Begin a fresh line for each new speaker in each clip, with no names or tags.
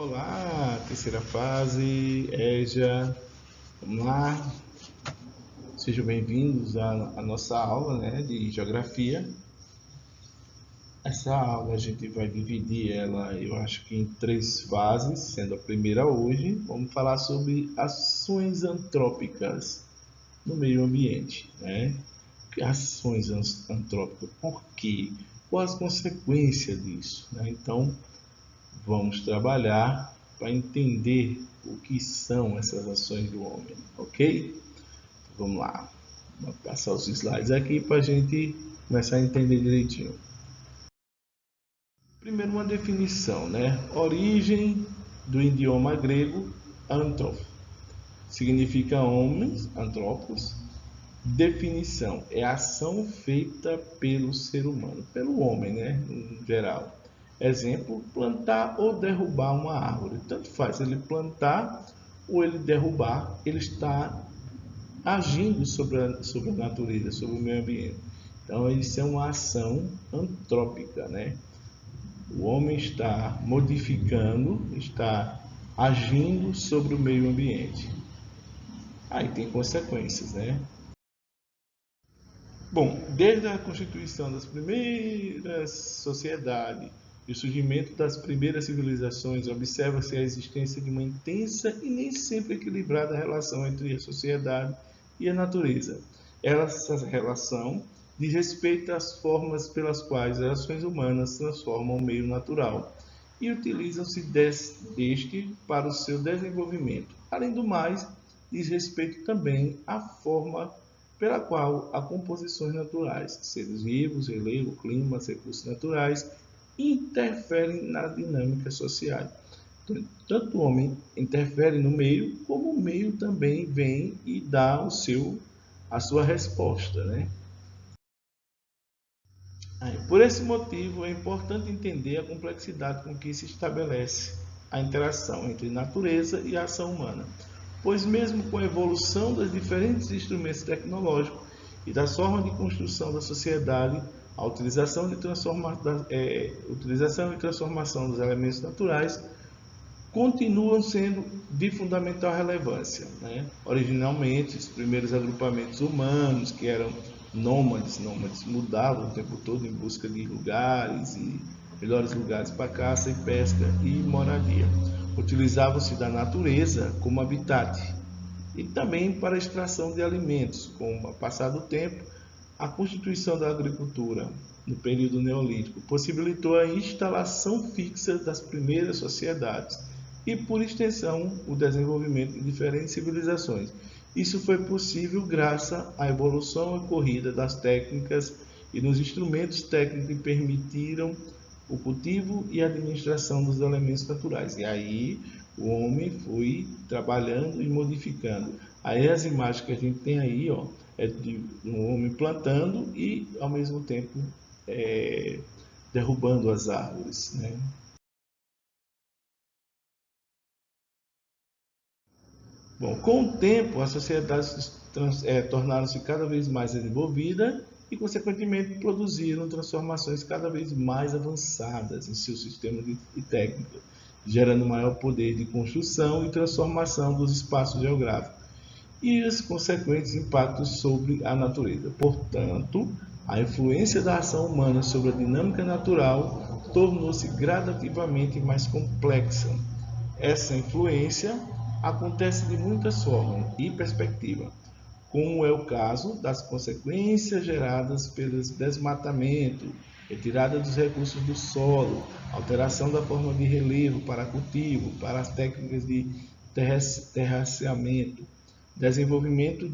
Olá, terceira fase, EJA, vamos lá, sejam bem-vindos à nossa aula, de Geografia. Essa aula a gente vai dividir ela, eu acho que em 3 fases, sendo a primeira hoje, vamos falar sobre ações antrópicas no meio ambiente, Ações antrópicas, por quê? Quais as consequências disso, Então, vamos trabalhar para entender o que são essas ações do homem, ok? Vamos lá, vou passar os slides aqui para a gente começar a entender direitinho. Primeiro, uma definição, Origem do idioma grego anthropos, significa homens, antropos. Definição é a ação feita pelo ser humano, pelo homem, em geral. Exemplo, plantar ou derrubar uma árvore. Tanto faz ele plantar ou ele derrubar, ele está agindo sobre a natureza, sobre o meio ambiente. Então, isso é uma ação antrópica, O homem está modificando, está agindo sobre o meio ambiente. Aí tem consequências, Bom, desde a constituição das primeiras sociedades e o surgimento das primeiras civilizações, observa-se a existência de uma intensa e nem sempre equilibrada relação entre a sociedade e a natureza. Essa relação diz respeito às formas pelas quais as ações humanas transformam o meio natural e utilizam-se deste para o seu desenvolvimento. Além do mais, diz respeito também à forma pela qual há composições naturais, seres vivos, relevo, clima, recursos naturais, interferem na dinâmica social. Tanto o homem interfere no meio, como o meio também vem e dá a sua resposta, Por esse motivo, é importante entender a complexidade com que se estabelece a interação entre natureza e a ação humana, pois mesmo com a evolução dos diferentes instrumentos tecnológicos e das formas de construção da sociedade, a utilização e transformação dos elementos naturais continuam sendo de fundamental relevância. Originalmente, os primeiros agrupamentos humanos, que eram nômades, mudavam o tempo todo em busca de lugares e melhores lugares para caça e pesca e moradia. Utilizavam-se da natureza como habitat e também para a extração de alimentos. Com o passar do tempo, a constituição da agricultura no período neolítico possibilitou a instalação fixa das primeiras sociedades e, por extensão, o desenvolvimento de diferentes civilizações. Isso foi possível graças à evolução ocorrida das técnicas e dos instrumentos técnicos que permitiram o cultivo e a administração dos elementos naturais. E aí o homem foi trabalhando e modificando. Aí as imagens que a gente tem aí, é de um homem plantando e ao mesmo tempo derrubando as árvores, Bom, com o tempo, as sociedades tornaram-se cada vez mais desenvolvidas e, consequentemente, produziram transformações cada vez mais avançadas em seu sistema de técnica, gerando maior poder de construção e transformação dos espaços geográficos e os consequentes impactos sobre a natureza. Portanto, a influência da ação humana sobre a dinâmica natural tornou-se gradativamente mais complexa. Essa influência acontece de muitas formas e perspectivas, como é o caso das consequências geradas pelo desmatamento, retirada dos recursos do solo, alteração da forma de relevo para cultivo, para as técnicas de terraceamento, desenvolvidas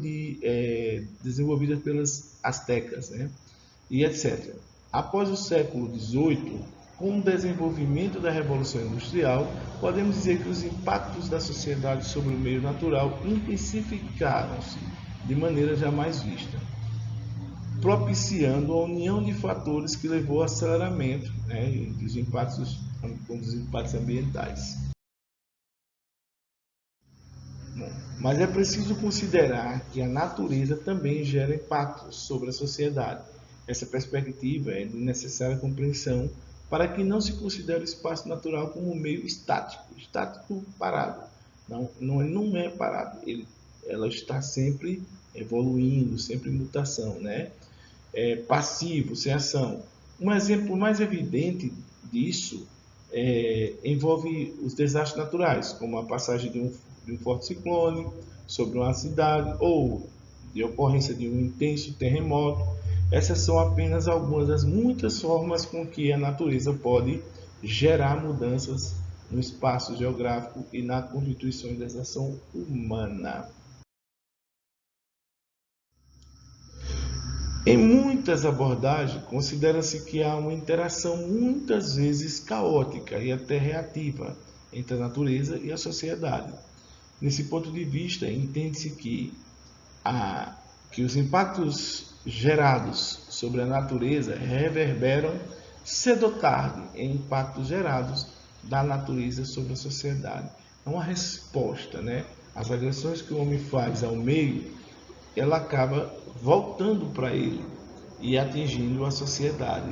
pelas astecas, e etc. Após o século XVIII, com o desenvolvimento da Revolução Industrial, podemos dizer que os impactos da sociedade sobre o meio natural intensificaram-se de maneira jamais vista, propiciando a união de fatores que levou ao aceleramento dos impactos ambientais. Mas é preciso considerar que a natureza também gera impactos sobre a sociedade. Essa perspectiva é de necessária compreensão para que não se considere o espaço natural como um meio estático parado. Não é parado, ela está sempre evoluindo, sempre em mutação, né? Passivo, sem ação. Um exemplo mais evidente disso envolve os desastres naturais, como a passagem de um forte ciclone sobre uma cidade ou de ocorrência de um intenso terremoto. Essas são apenas algumas das muitas formas com que a natureza pode gerar mudanças no espaço geográfico e na constituição da ação humana. Em muitas abordagens, considera-se que há uma interação muitas vezes caótica e até reativa entre a natureza e a sociedade. Nesse ponto de vista, entende-se que os impactos gerados sobre a natureza reverberam cedo ou tarde em impactos gerados da natureza sobre a sociedade. É uma resposta, né? As agressões que o homem faz ao meio, ela acaba voltando para ele e atingindo a sociedade.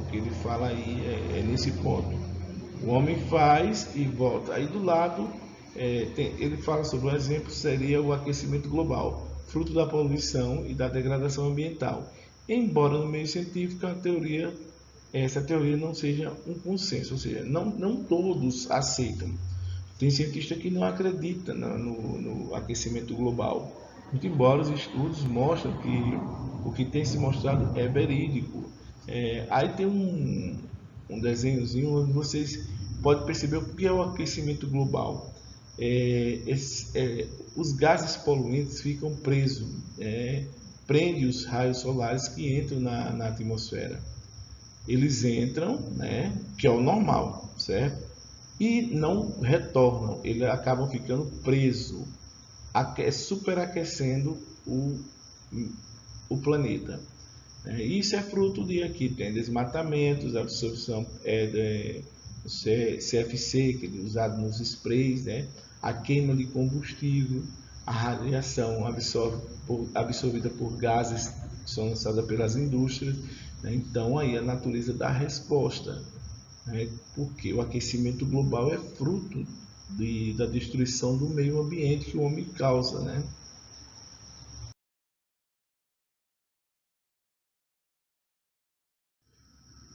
O que ele fala aí é nesse ponto. O homem faz e volta. Aí do lado, ele fala sobre o exemplo, seria o aquecimento global, fruto da poluição e da degradação ambiental. Embora no meio científico essa teoria não seja um consenso, ou seja, não todos aceitam. Tem cientista que não acredita no aquecimento global, muito embora os estudos mostram que o que tem se mostrado é verídico. Aí tem um desenhozinho onde vocês podem perceber o que é o aquecimento global. Os gases poluentes ficam presos, prende os raios solares que entram na atmosfera. Eles entram, né, que é o normal, certo? E não retornam, eles acabam ficando presos, superaquecendo o planeta. Isso é fruto de aqui tem desmatamentos, absorção do CFC, que é usado nos sprays, né? A queima de combustível, a radiação absorvida por gases que são lançados pelas indústrias, né? Então aí a natureza dá resposta, né? Porque o aquecimento global é fruto da destruição do meio ambiente que o homem causa, né?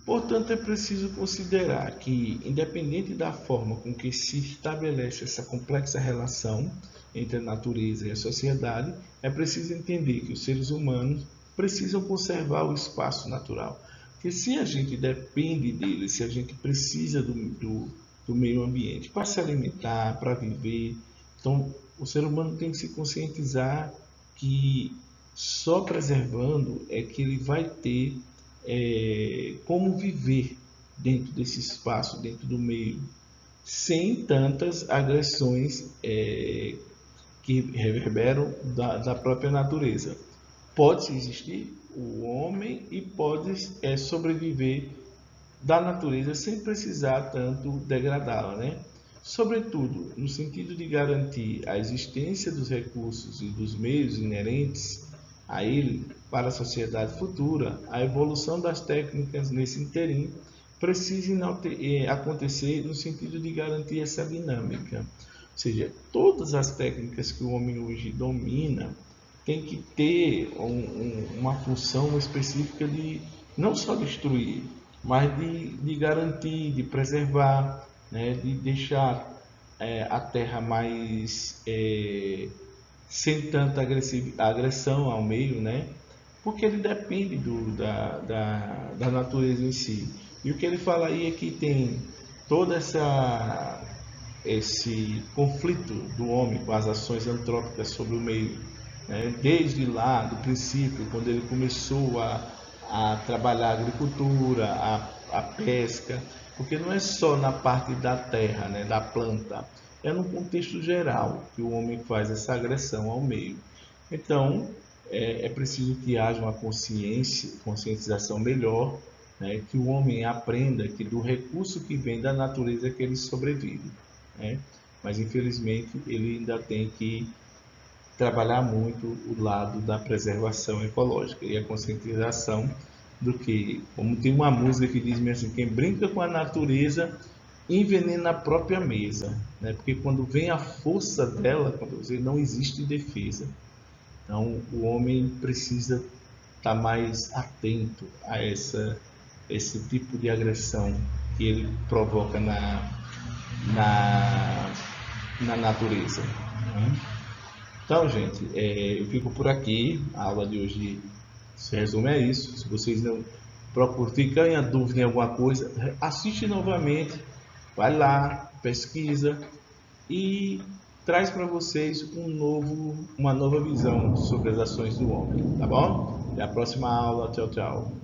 Portanto, é preciso considerar que, independente da forma com que se estabelece essa complexa relação entre a natureza e a sociedade, é preciso entender que os seres humanos precisam conservar o espaço natural. Porque se a gente depende dele, se a gente precisa do meio ambiente para se alimentar, para viver, então o ser humano tem que se conscientizar que só preservando é que ele vai ter como viver dentro desse espaço, dentro do meio, sem tantas agressões que reverberam da própria natureza. Pode existir o homem e pode sobreviver da natureza sem precisar tanto degradá-la, né? Sobretudo, no sentido de garantir a existência dos recursos e dos meios inerentes a ele para a sociedade futura, a evolução das técnicas nesse interim precisa acontecer no sentido de garantir essa dinâmica. Ou seja, todas as técnicas que o homem hoje domina tem que ter uma função específica de não só destruir, mas de garantir, de preservar, né, de deixar a terra mais sem tanta agressão ao meio, né? Porque ele depende da natureza em si. E o que ele fala aí é que tem toda esse conflito do homem com as ações antrópicas sobre o meio, né? Desde lá, do princípio, quando ele começou a trabalhar a agricultura, a pesca, porque não é só na parte da terra, né, da planta, é no contexto geral que o homem faz essa agressão ao meio. Então, é preciso que haja uma conscientização melhor, né, que o homem aprenda que do recurso que vem da natureza é que ele sobrevive, né? Mas, infelizmente, ele ainda tem que trabalhar muito o lado da preservação ecológica e a conscientização do que, como tem uma música que diz assim, quem brinca com a natureza envenena a própria mesa, né? Porque quando vem a força dela, quando você não existe defesa. Então, o homem precisa estar mais atento a esse tipo de agressão que ele provoca na, na natureza, né? Então, gente, eu fico por aqui. A aula de hoje se resume a isso. Se vocês não procuram, ficam em dúvida em alguma coisa, assiste novamente, vai lá, pesquisa e traz para vocês uma nova visão sobre as ações do homem, tá bom? Até a próxima aula. Tchau, tchau.